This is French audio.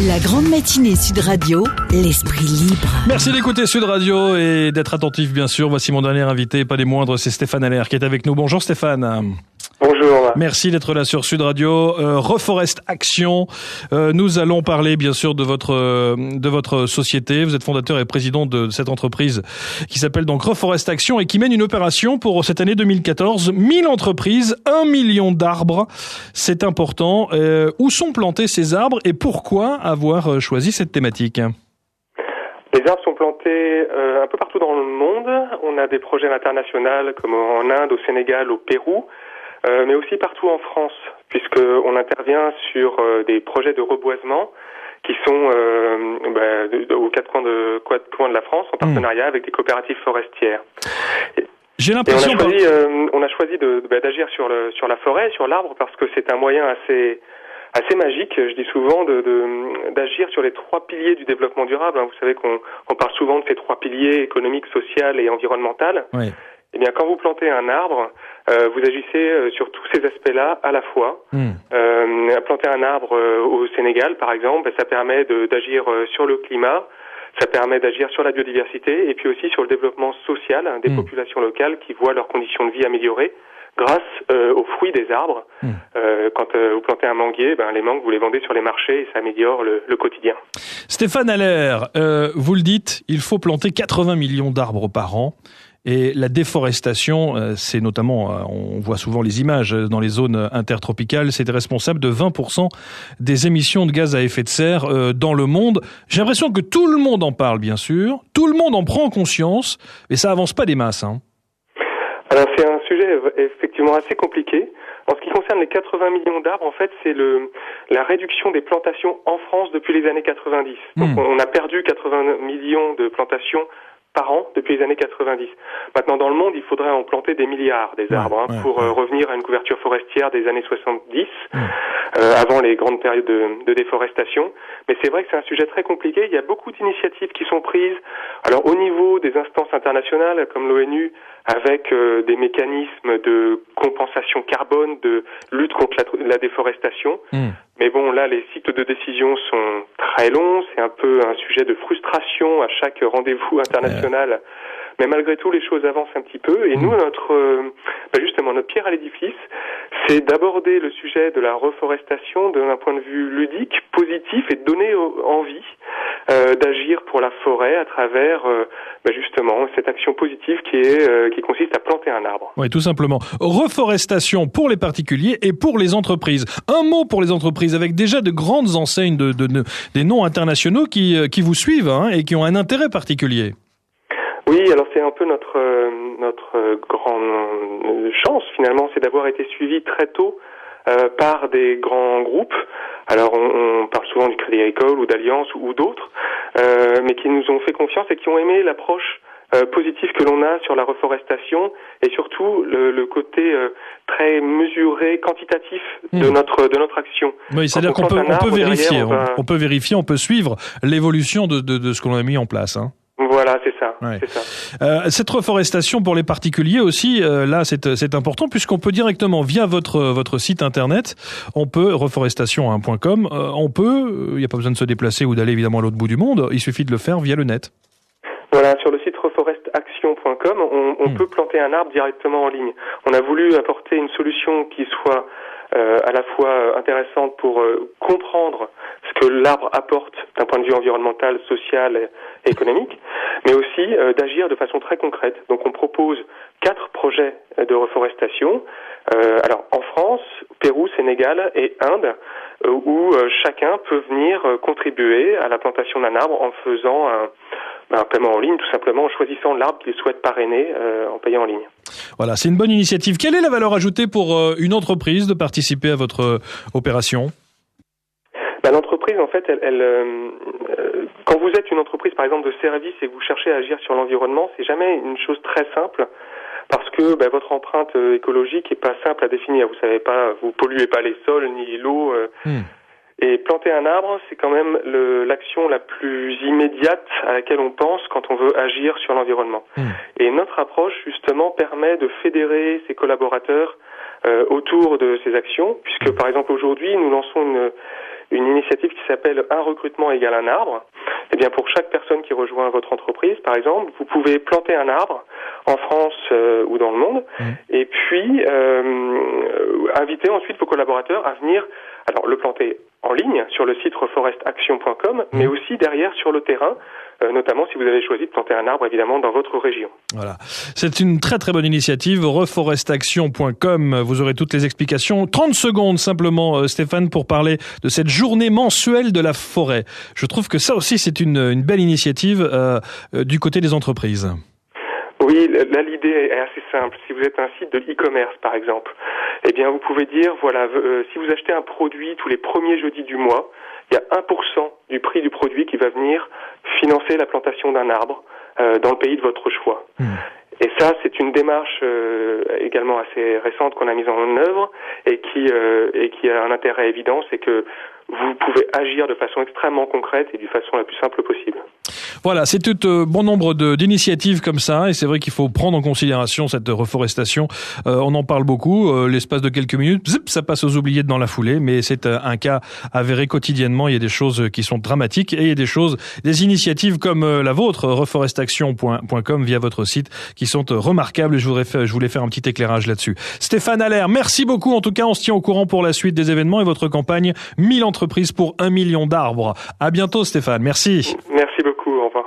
La grande matinée Sud Radio, l'esprit libre. Merci d'écouter Sud Radio et d'être attentif, bien sûr. Voici mon dernier invité, pas des moindres, c'est Stéphane Haller qui est avec nous. Bonjour Stéphane. Bonjour. Merci d'être là sur Sud Radio. Reforest Action. Nous allons parler bien sûr de votre société. Vous êtes fondateur et président de cette entreprise qui s'appelle donc Reforest Action et qui mène une opération pour cette année 2014. 1000 entreprises, 1 million d'arbres. C'est important. Où sont plantés ces arbres et pourquoi avoir choisi cette thématique ? Les arbres sont plantés un peu partout dans le monde. On a des projets internationaux comme en Inde, au Sénégal, au Pérou. Mais aussi partout en France, puisqu'on intervient sur des projets de reboisement qui sont aux quatre coins de la France, en partenariat avec des coopératives forestières. J'ai l'impression on a choisi d'agir sur la forêt, sur l'arbre, parce que c'est un moyen assez magique, je dis souvent, d'agir sur les 3 piliers du développement durable. Vous savez qu'on parle souvent de ces 3 piliers économique, social et environnemental. Oui. Eh bien, quand vous plantez un arbre, vous agissez sur tous ces aspects-là à la fois. Planter un arbre au Sénégal, par exemple, ça permet d'agir sur le climat, ça permet d'agir sur la biodiversité et puis aussi sur le développement social des populations locales qui voient leurs conditions de vie améliorées grâce aux fruits des arbres. Quand vous plantez un manguier, les mangues, vous les vendez sur les marchés et ça améliore le quotidien. Stéphane Haller, vous le dites, il faut planter 80 millions d'arbres par an. Et la déforestation, c'est notamment, on voit souvent les images dans les zones intertropicales, c'est responsable de 20% des émissions de gaz à effet de serre dans le monde. J'ai l'impression que tout le monde en parle, bien sûr, tout le monde en prend conscience, mais ça avance pas des masses. Alors c'est un sujet effectivement assez compliqué. En ce qui concerne les 80 millions d'arbres, en fait, c'est la réduction des plantations en France depuis les années 90. Donc on a perdu 80 millions de plantations par an depuis les années 90. Maintenant, dans le monde, il faudrait en planter des milliards des arbres pour revenir à une couverture forestière des années 70, avant les grandes périodes de déforestation. Mais c'est vrai que c'est un sujet très compliqué. Il y a beaucoup d'initiatives qui sont prises. Alors, au niveau des instances internationales, comme l'ONU, avec des mécanismes de compensation carbone, de lutte contre la déforestation. Mais bon, là, les cycles de décision sont très longs. C'est un peu un sujet de frustration à chaque rendez-vous international. Mais malgré tout, les choses avancent un petit peu. Et nous, notre pierre à l'édifice, c'est d'aborder le sujet de la reforestation d'un point de vue ludique, positif, et de donner envie d'agir pour la forêt à travers justement cette action positive qui consiste à planter un arbre. Oui, tout simplement. Reforestation pour les particuliers et pour les entreprises. Un mot pour les entreprises, avec déjà de grandes enseignes des noms internationaux qui vous suivent et qui ont un intérêt particulier. Oui, alors c'est un peu notre grande chance finalement, c'est d'avoir été suivi très tôt par des grands groupes. Alors on parle souvent du Crédit Agricole ou d'Alliance ou d'autres, mais qui nous ont fait confiance et qui ont aimé l'approche positive que l'on a sur la reforestation et surtout le côté très mesuré, quantitatif de notre action. Oui, c'est-à-dire qu'on peut vérifier, on peut vérifier, on peut suivre l'évolution de ce qu'on a mis en place. Voilà, c'est ça. Ouais. C'est ça. Cette reforestation pour les particuliers aussi, là, c'est important puisqu'on peut directement via votre site internet, on peut reforestation.com, il n'y a pas besoin de se déplacer ou d'aller évidemment à l'autre bout du monde, il suffit de le faire via le net. Voilà, sur le site reforestaction.com, on peut planter un arbre directement en ligne. On a voulu apporter une solution qui soit à la fois intéressante pour comprendre ce que l'arbre apporte d'un point de vue environnemental, social et économique, mais aussi d'agir de façon très concrète. Donc on propose 4 projets de reforestation, alors en France, Pérou, Sénégal et Inde, où chacun peut venir contribuer à la plantation d'un arbre en faisant un paiement en ligne, tout simplement en choisissant l'arbre qu'il souhaite parrainer en payant en ligne. Voilà, c'est une bonne initiative. Quelle est la valeur ajoutée pour une entreprise de participer à votre opération ? L'entreprise, en fait, quand vous êtes une entreprise, par exemple, de service et que vous cherchez à agir sur l'environnement, c'est jamais une chose très simple parce que votre empreinte écologique est pas simple à définir. Vous savez pas, vous polluez pas les sols ni l'eau. Et planter un arbre, c'est quand même l'action la plus immédiate à laquelle on pense quand on veut agir sur l'environnement. Et notre approche, justement, permet de fédérer ses collaborateurs autour de ces actions, puisque, par exemple, aujourd'hui, nous lançons une initiative qui s'appelle Un recrutement égale un arbre. Eh bien, pour chaque personne qui rejoint votre entreprise, par exemple, vous pouvez planter un arbre en France ou dans le monde, et puis inviter ensuite vos collaborateurs à venir, alors le planter en ligne sur le site reforestaction.com, mais aussi derrière sur le terrain, notamment si vous avez choisi de planter un arbre évidemment dans votre région. Voilà, c'est une très très bonne initiative, reforestaction.com, vous aurez toutes les explications. 30 secondes simplement Stéphane pour parler de cette journée mensuelle de la forêt. Je trouve que ça aussi c'est une belle initiative du côté des entreprises. Oui, là l'idée est assez simple. Si vous êtes un site de e-commerce par exemple, eh bien vous pouvez dire voilà, si vous achetez un produit tous les premiers jeudis du mois, il y a 1% du prix du produit qui va venir financer la plantation d'un arbre dans le pays de votre choix. Et ça, c'est une démarche également assez récente qu'on a mise en œuvre et qui a un intérêt évident, c'est que vous pouvez agir de façon extrêmement concrète et de façon la plus simple possible. Voilà, c'est tout bon nombre d'initiatives comme ça, et c'est vrai qu'il faut prendre en considération cette reforestation. On en parle beaucoup, l'espace de quelques minutes, ça passe aux oubliettes dans la foulée, mais c'est un cas avéré quotidiennement. Il y a des choses qui sont dramatiques, et il y a des initiatives comme la vôtre, reforestaction.com via votre site, qui sont remarquables. Je voulais faire un petit éclairage là-dessus. Stéphane Allaire, merci beaucoup. En tout cas, on se tient au courant pour la suite des événements et votre campagne 1000 entreprises pour 1 million d'arbres. À bientôt Stéphane, merci. Merci beaucoup, au revoir.